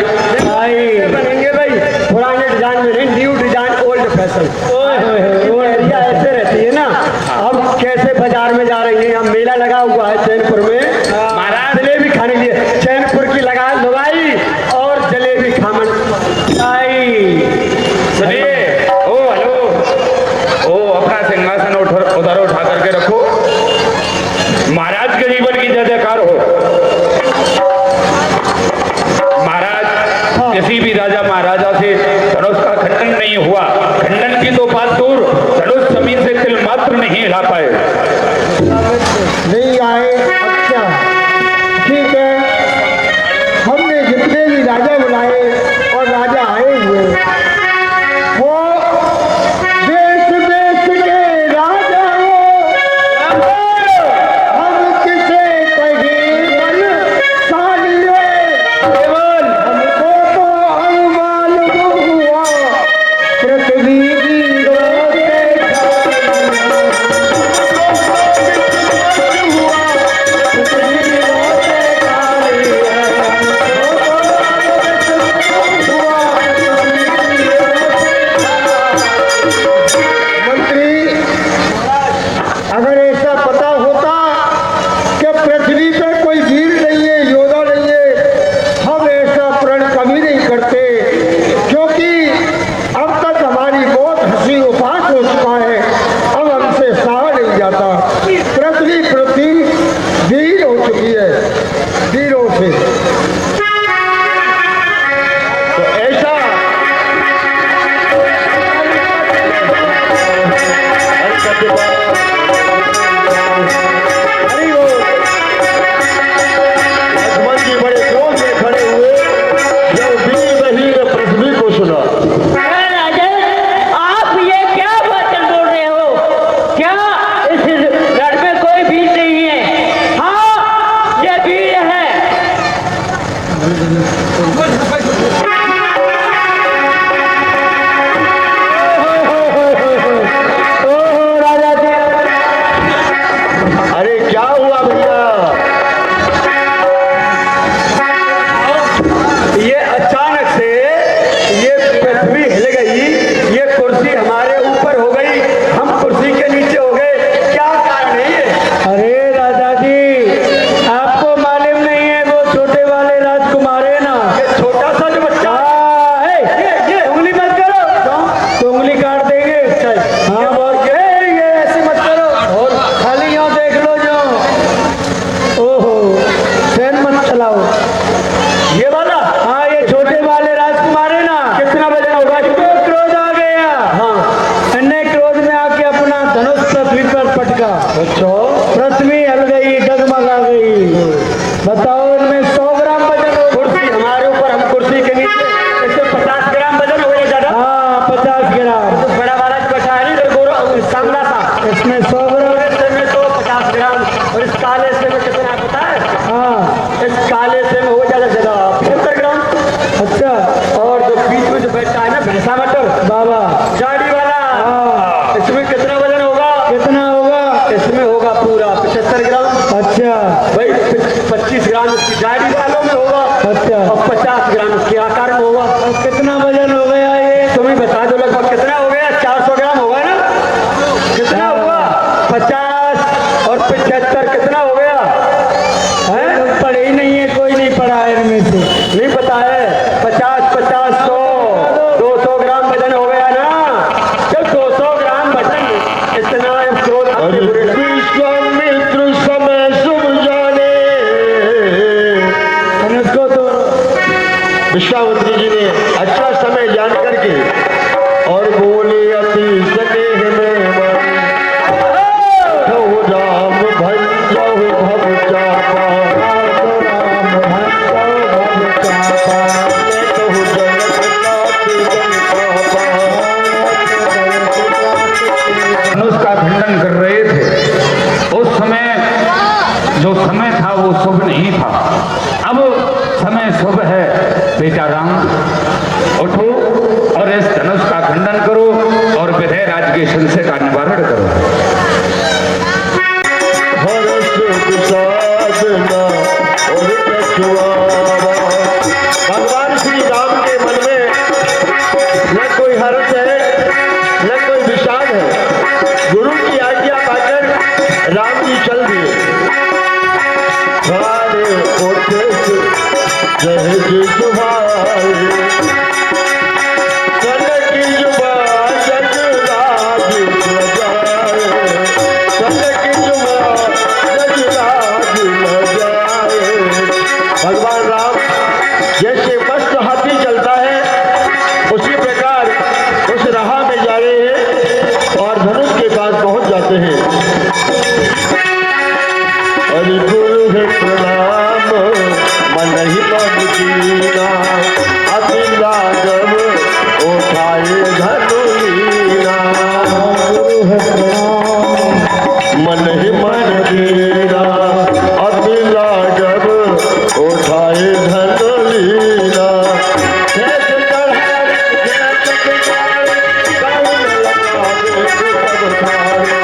भाई बनेंगे भाई, पुराने डिजाइन में नहीं, न्यू डिजाइन ओल्ड फैशन। वो एरिया ऐसे रहती है ना। अब कैसे बाजार में जा रही है, अब मेला लगा हुआ है चैनपुर में, महाराज, जलेबी खाने के लिए चैनपुर की लगा लुगाई और जलेबी खामन आई। सुनिए, ओ हेलो, ओ अपना सिंहासन उधर उठा करके रखो। महाराज के जीवन की जय जयकार हो। महाराज, किसी भी राजा महाराजा से धनुष का खंडन नहीं हुआ। खंडन की तो बात दूर, धनुष जमीन से तिल मात्र नहीं हिला पाए। नहीं आए? अच्छा ठीक है, हमने जितने भी राजा बुलाए और राजा आए हुए, वो देश देश के राजा हो। हम किसे कहीं बन सालिए, केवल हमको तो अनुमान हुआ पृथ्वी वीरों से मंत्री, अगर ऐसा पता होता कि पृथ्वी पे कोई वीर नहीं है, योद्धा नहीं है, हम ऐसा प्रण कभी नहीं करते, क्योंकि अब तक हमारी बहुत हंसी उपास हो चुका है, अब हमसे सहा नहीं जाता। पृथ्वी वीर हो चुकी है, वीरों से। तो ऐसा हरि बोल। लक्ष्मण जी बड़े क्रोध में खड़े हुए जब वीर बहीर पृथ्वी को सुना। राजन, आप ये क्या वचन बोल रहे हो? क्या इस रण में कोई वीर नहीं है? हाँ, ये वीर है। ओहो राजा जी, अरे क्या हुआ भैया? ये अचानक से ये पृथ्वी हिल गई, ये कुर्सी हमारे ऊपर हो गई, हम कुर्सी के नीचे हो गए, क्या कारण है ये? अरे राजा जी, आपको मालूम नहीं है वो छोटे 25 ग्राम इसकी डायरी वालों में होगा अच्छा। और 50 ग्राम इसके आकार में होगा। और कितना वजन हो गया ये? तुम्हें बता दो लगभग कितना हो गया? 400 ग्राम होगा ना? कितना हुआ? 50 और 75 कितना हो गया? है लोग पढ़े ही नहीं है, कोई नहीं पढ़ा है इनमें से। नहीं पता है? 50 50 100 200 ग्राम वजन हो गया ना? जब 200 ग्राम वजन इतना क्रोध अरे विश्वामित्र समय शुभ जाने। उसको तो विश्वामित्र जी ने अच्छा समय जान करके और बोले अति स्नेह में मन, राम भंजो भव चापा, राम भंजो भव चापा, कहु जनक पापा। धनुष का खंडन कर रहे थे। उस समय जो समय था वो शुभ नहीं था। अब समय शुभ है। बेटा राम उठो और इस धनुष का खंडन करो और विधेय राज के संशय का निवारण करो। हर्ष विषादना और कछुआवा। भगवान श्री राम के मन में न कोई हर्ष है न कोई विषाद है। गुरु की आज्ञा पाकर राम जी चल दिए। सारे उठे सहज सुभाए, कनक जुबा जग राज सजाए, कनक जुबा जग राज सजाए। भगवान राम जैसे मस्त हाथी चलता है उसी प्रकार उस राह में जा रहे हैं और धनुष के पास पहुंच जाते हैं। हरि गुरु है प्रणाम मन ही मन कीना, अति राघव उठाए धनु लीना। गुरु है प्रणाम मन ही मन कीना, अति राघव उठाए धनु लीना। शेष चढ़ा शेष चढ़ाए, गाउन लगा दे सब थारे।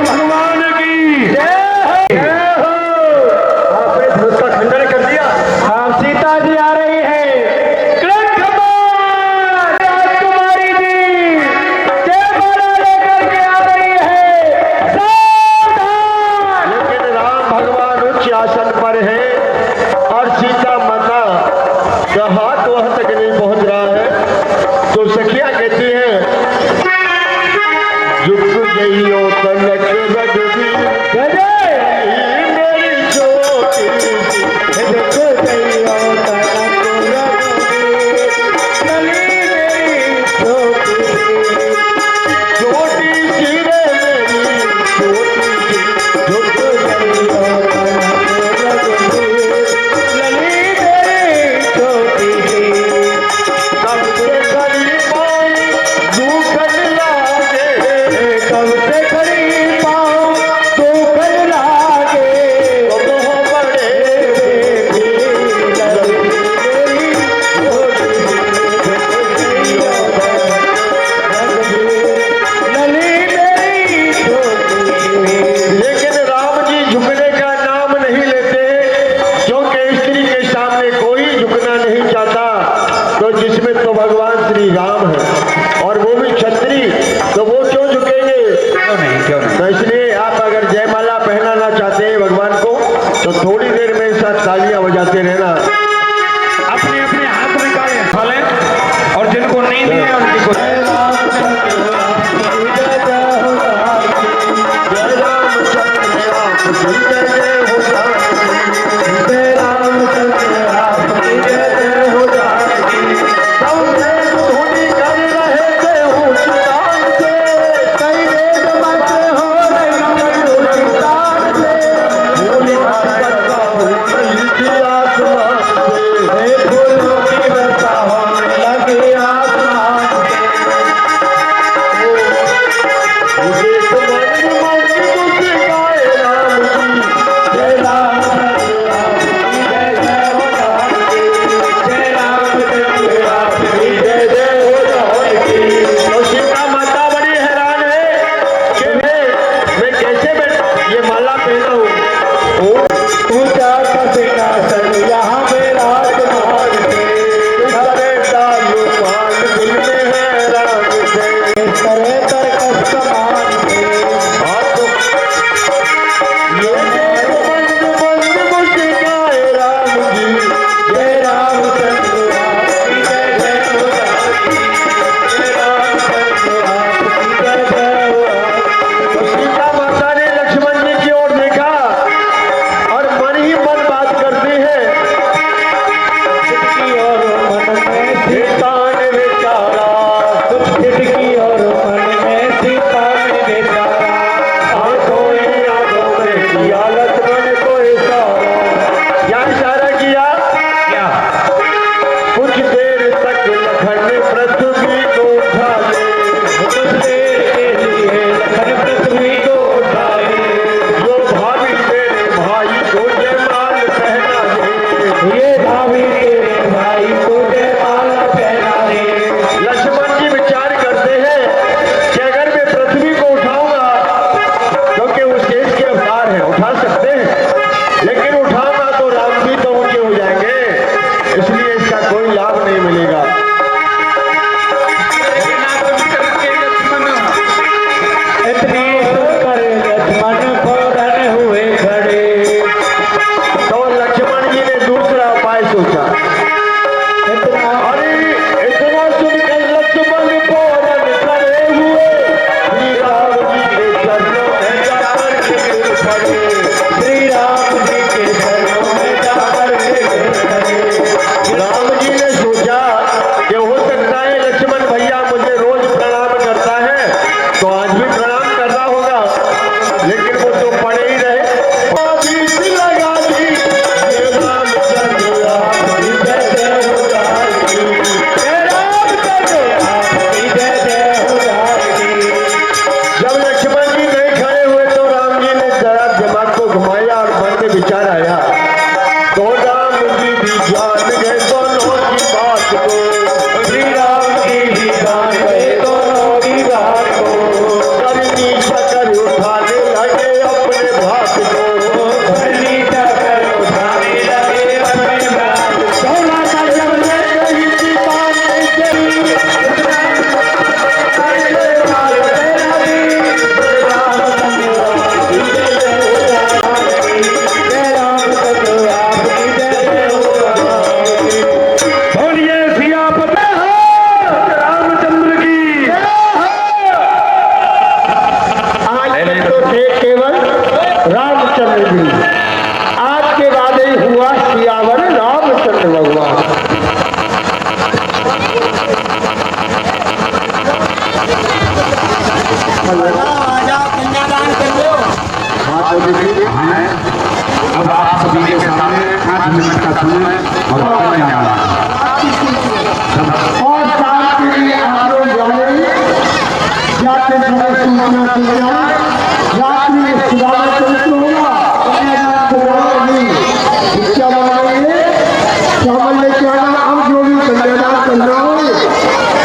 भगवान की आपने धनुष का खंडन कर दिया। हाँ, सीता जी आ रही है। राजकुमारी जी जयमाला लेकर के आ रही है। सावधान! लेकिन राम भगवान उच्च आसन पर है और सीता माता का हाथ वहां तक नहीं पहुंच रहा है। तो सखियां कहती हैं, झुक गईयो तनक रघुवीर, गजय! मेरी ज्योति सी। देखो जइयो तनक रघुवीर, चली मेरी छोटी छोटी सी रे मेरी छोटी सी। झुक जइयो तनक रघुवीर, चली मेरी छोटी सी। सबसे खड़ी पाई दुखन लागे, कब से खड़ी पाँव दुखन लागे। तुम हो बड़े लेकिन राम जी झुकने का नाम नहीं लेते, क्योंकि स्त्री के सामने कोई झुकना नहीं चाहता। तो जिसमें तो भगवान श्री राम है और वो भी छत्री, तो वो क्यों झुकेंगे? क्यों नहीं। तो इसलिए आप अगर जयमाला पहनाना चाहते हैं भगवान को तो थोड़ी देर में साथ तालियां बजाते रहना। अपने अपने हाथ में काले खाले और जिनको नींद है उनकी को जय रामचंद्र आपकी जय जय हो जाए। सब धूनी कर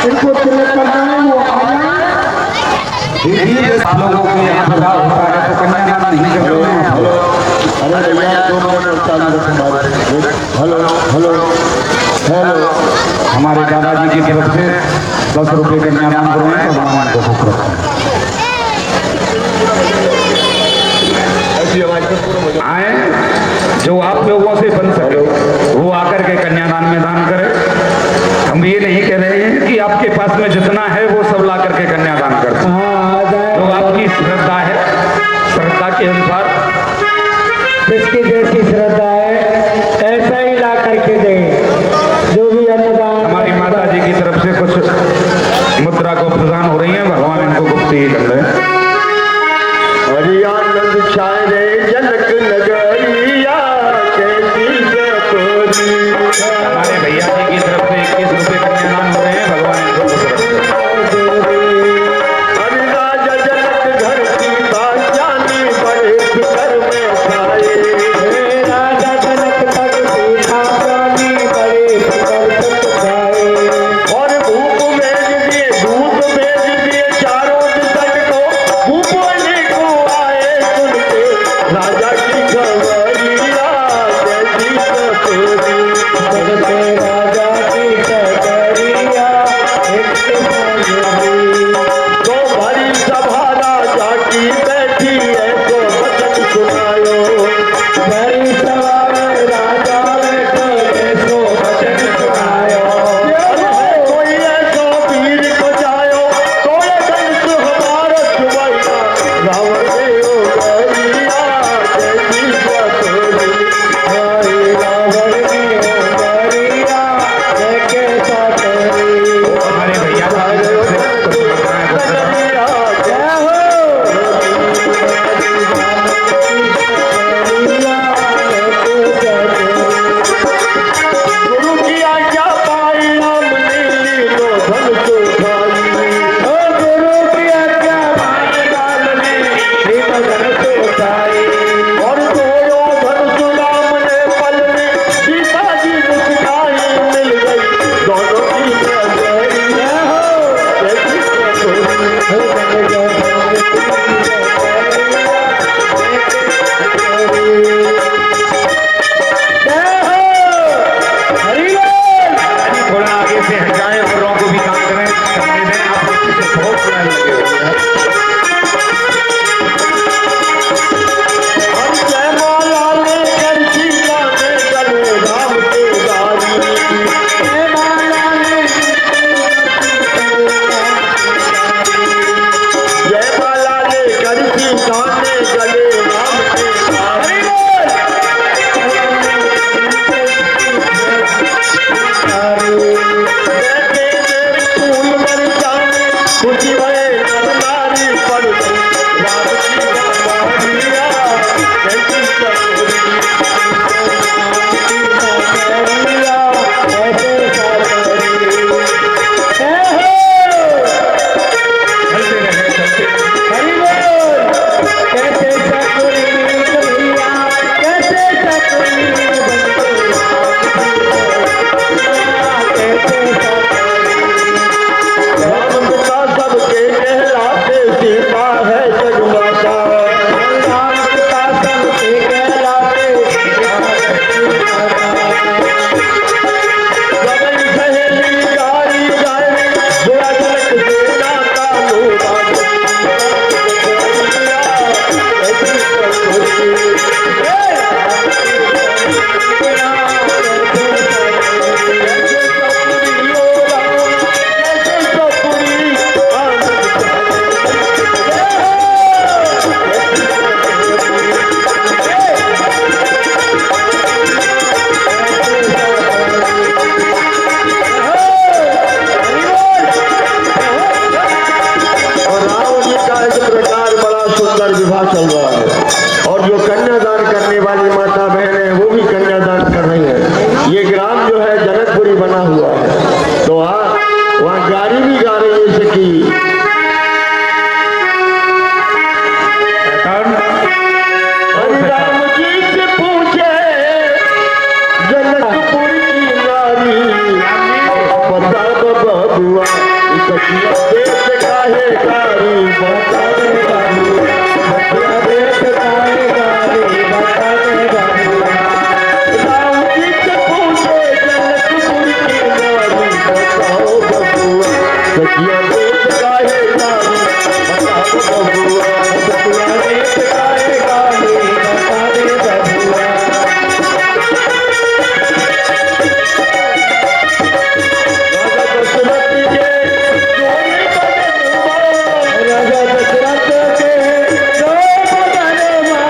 इनको तिलक करना है वो आ जाए। लोगों के यहाँ विवाह होता है तो कन्यादान नहीं करते हैं। अरे भैया 2 मिनट चालू रखो हमारे। Hello hello hello. हमारे दादाजी की तरफ से 10 रुपए कन्यादान करो हैं तो भगवान को खुश रखें। ऐसी आवाज में पूरा मजा। आए जो आप लोगों से बन सके वो आकर के कन्यादान में दान करे। हम ये नहीं कह रहे हैं कि आपके पास में जितना है वो सब ला करके कन्यादान कर दें। हाँ आ जाए। तो आपकी श्रद्धा है, श्रद्धा के अनुसार जिसकी जैसी श्रद्धा है ऐसा ही ला करके दे। जो भी अन्नदान हमारी माता जी की तरफ से कुछ मुद्रा को प्रदान हो रही है, भगवान इनको गुप्त ही कर रहे हैं। हरि आनंद छाए रे जनक नगरिया कैसी सतोरी। हमारे भैया जी की तरफ से 21 रुपए कन्यादान हो रहे हैं, भगवान इनको खुश रखें। हरि राजा जनक घर की बादशाही बड़े फिकर में छाए। हे राजा जनक तक सीधा प्राणी बड़े फिकर तक जाए। और भूप भेज दिए दूध भेज दिए चारों दिशा को भूप को आए सुन के राजा की खबरिया कैसी सतोरी। जगते राजा की सकरिया एक संगी। तो भरी सभा राजा की बैठी है तो वचन सुनायो। बड़ी सभा में राजा बैठे ऐसो वचन सुनायो। कोई ऐसो वीर को जायो तो धनुष हमारा चुमाया रावण देव गरिया कैसी सतोरी। हरि रावण की गरिया देखे सतरी। हमारे भैया जी की तरफ से कुछ मुद्राएं गुप्त करो। जय हो। गुरु की आज्ञा पाई राम ने लीलो धनुष उठाई। ओ गुरु की आज्ञा मान लाल ने दीप धनुष उठाई। और दोनों धनुष राम ने पल में सीता जी मुस्काई मिल गई दोनों की नजरिया कैसी सतोरी। थोड़ा आगे से हट जाए औरों को भी काम करें करने दें। आप लोग पीछे बहुत लाइन लगे हुए हैं। हम जयमाला लेकर सीता ने चले राम के गारी। जयमाला लेकर सीता ने चले राम के गारी। बैठे मेरे फूल बरसाने खुशी भये नर नारी पड़ गई राम की गारिया कैसी सतोरी। चलते रहे चलते राम पिता सबके कहलाते सीता है जगमाता। सबई सहेली गारी गाए बुरा जनक से नाता लोगा। कैसी सतोरी। और राम जी का इस प्रकार बड़ा सुंदर विवाह चल रहा है। और जो कन्यादान करने वाली माता बहन है वो भी कन्यादान कर रही है। ये ग्राम जो है जनकपुरी बना हुआ है तो वहाँ गाड़ी भी गा रही है जैसे कि हरि राम जी से पूछे जनकपुर की नारी बता बबुआ सखिया देश काहे गारी बता दे बाबू सखिया देश काहे गारी बता दे बाबू राम जी से पूछे जनकपुर की नारी बताओ बबुआ सखिया देश काहे गारी बताओ बबुआ सखिया देश काहे गारी बता दे बबुआ राजा दशरथ के दो बदनवा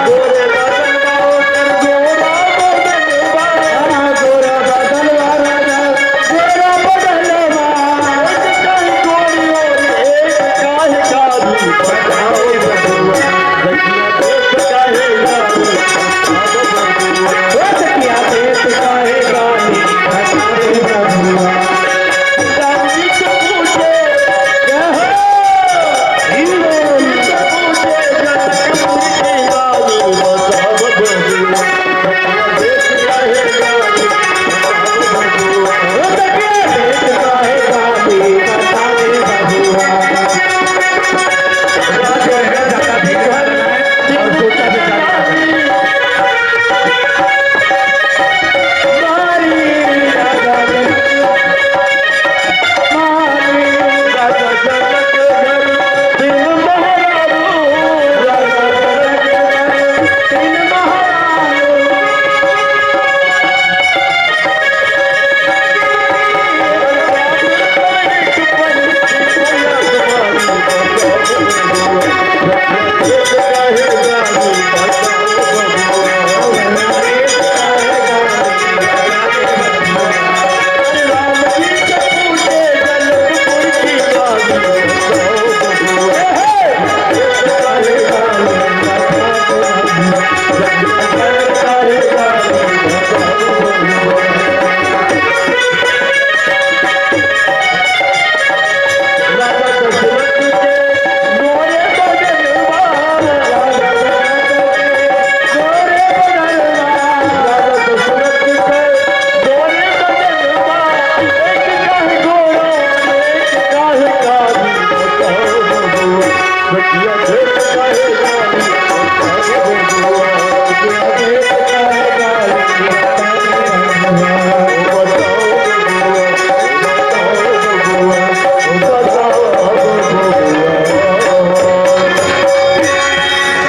गोरे बदनवा गोरा बदनवा गोरा बदनवा राजा गोरा बदनवा कहीं गोरियों एक काहे गारी बताओ बबुआ सखिया देश काहे गारी सखिया देश काहे गारी बता दे बबुआ राम जी से पूछे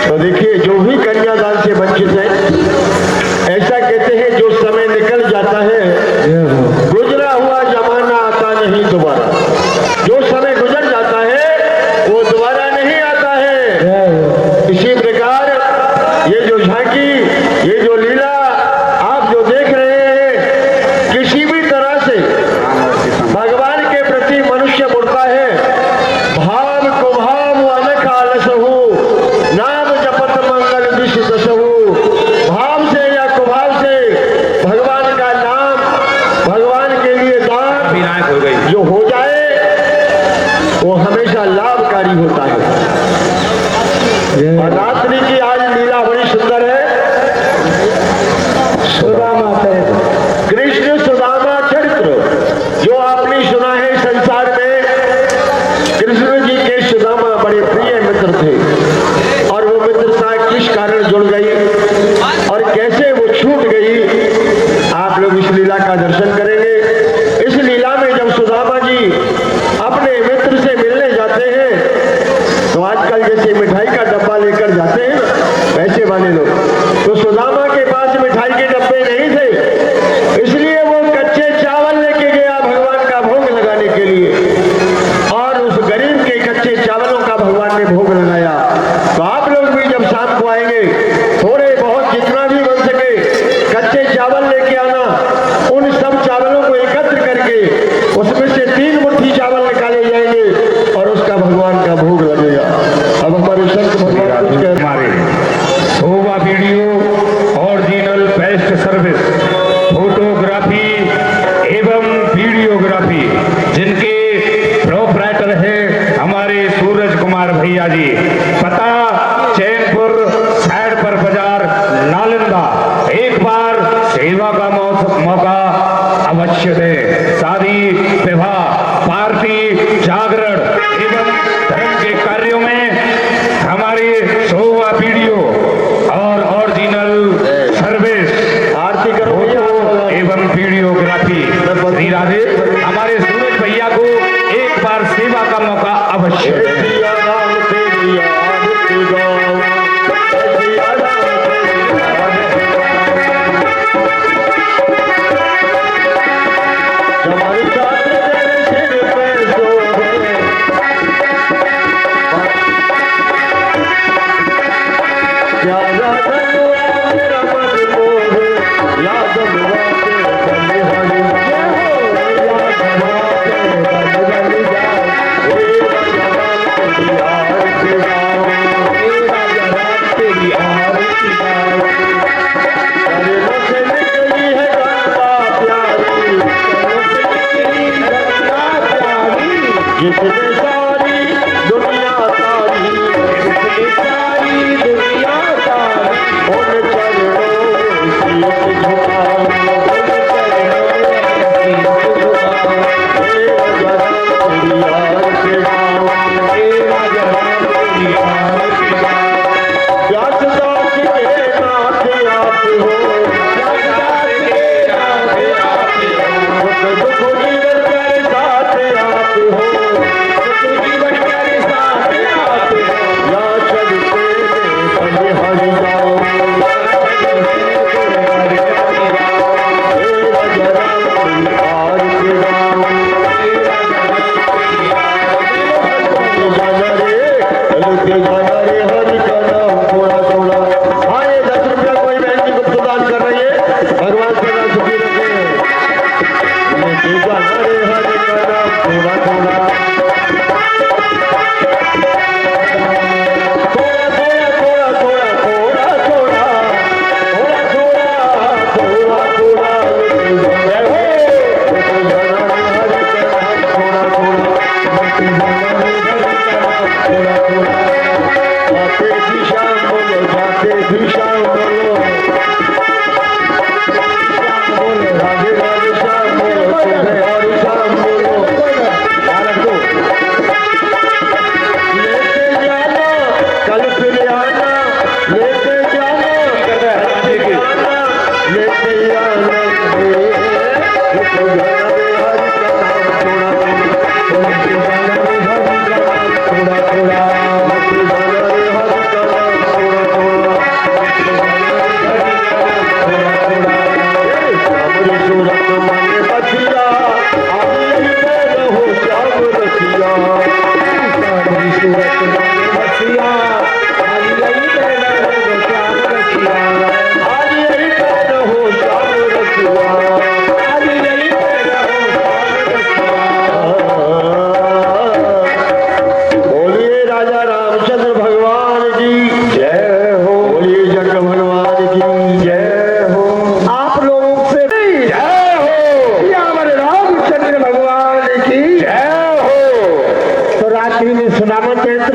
तो देखिए जो भी कन्यादान से वंचित है ऐसा कहते हैं जो समय निकल जाता है गुजरा हुआ जमाना आता नहीं दोबारा जो समय गुजर जाता है वो दोबारा नहीं आता है इसी प्रकार ये जो झांकी ये जो लीला आप जो देख रहे हैं किसी भी तरह से भगवान के प्रति मनुष्य मुड़ता है भाव को भाव अनख आलस हो नाम जपत मंगल विश्व दशहु भाव से या कुभाव से भगवान का नाम भगवान के लिए दान जो हो जाए वो हमेशा लाभकारी होता है और रात्रि की आज लीला बड़ी सुंदर है सुदामा चरित्र कृष्ण सुदामा चरित्र जो आपने सुना है संसार में कृष्ण जी के सुदामा बड़े प्रिय मित्र थे और वो मित्रता किस कारण जुड़ गई और कैसे वो छूट गई आप लोग इस लीला का दर्शन करेंगे इस लीला में जब सुदामा जी अपने मित्र से मिलने जाते हैं तो आजकल जैसे मिठाई का डब्बा लेकर जाते हैं जागरण एवं धर्म के कार्यों में हमारी शोभा वीडियो और ओरिजिनल सर्विस आरती करो भैया। फोटो एवं वीडियोग्राफी श्री राधे हमारे सूरज भैया को एक बार सेवा का मौका अवश्य दें। सिया राम तेरी आरती गाओ, सिया राम तेरी आरती गाओ। जमाई छात्र तेरे सिर पे शोभे, क्या राधा मेरा मन मोहे, यादव वाके बलि हरि जाओ, यादव वाके बलि जाओ, हे राजा राम तेरी आरती गाओ, हे राजा राम तेरी आरती गाओ। अरे मुझसे निकली है गंगा प्यारी, मुझसे निकली गंगा प्यारी, जिसने सारी दुनिया तारी, जिसने सारी दुनिया तारी, उन चरणों में शीश झुकाओ, उन चरणों में शीश झुकाओ। हे राजा राम तेरी आरती गाओ, हे राजा राम तेरी आरती गाओ। व्यास दास के नाथ आप हो, व्यास दास के नाथ आप हो, सुख दुख जीवन के साथ आप हो, सुख जीवन के साथ आप हो। या चलते में बलि हरि जाओ, या चलते में बलि हरि जाओ। हे राजा राम तेरी आरती गाओ, हे राजा राम तेरी आरती गाओ। चलते जाना रे हरि का नाम थोड़ा थोड़ा। हाँ, ये 10 रुपया कोई बहन जी को प्रदान कर रही है, भगवान सदा सुखी रखे। चलते जाना रे हरि का नाम थोड़ा थोड़ा, थोड़ा थोड़ा थोड़ा थोड़ा थोड़ा थोड़ा थोड़ा थोड़ा थोड़ा। जय हो। चलते जाना रे हरि का नाम थोड़ा थोड़ा, चलते जाना रे हरि का नाम थोड़ा थोड़ा। जाते दिशा बोलो, जाते दिशा बोलो, बोलो राधे राधे श्याम बोलो, तुम्हें और श्याम बोलो। बालक दो लेते जाना, कल फिर आना, लेते जाना, लेते आना, लेते आना। लेते जाना रे हरि का नाम थोड़ा थोड़ा, लेते जाना रे हरि का नाम थोड़ा थोड़ा, लेते जाना रे हरि का नाम थोड़ा थोड़ा, लेते जाना रे हरि का नाम थोड़ा थोड़ा। श्याम रे सूरत मन बसिया, आप यही पे रहो श्याम रसिया। श्याम रे सूरत मन बसिया, आप यही पे रहो श्याम रसिया। आज यही पे रहो श्याम रसिया, आज यही पे रहो श्याम रसिया। बोलिए राजा रामचंद्र भगवान की जय हो, बोलिए जग भगवान की जय हो। आप लोगों से जय हो, या हमारे रामचंद्र भगवान की जय हो। तो रात्रि में सुदामा चरित्र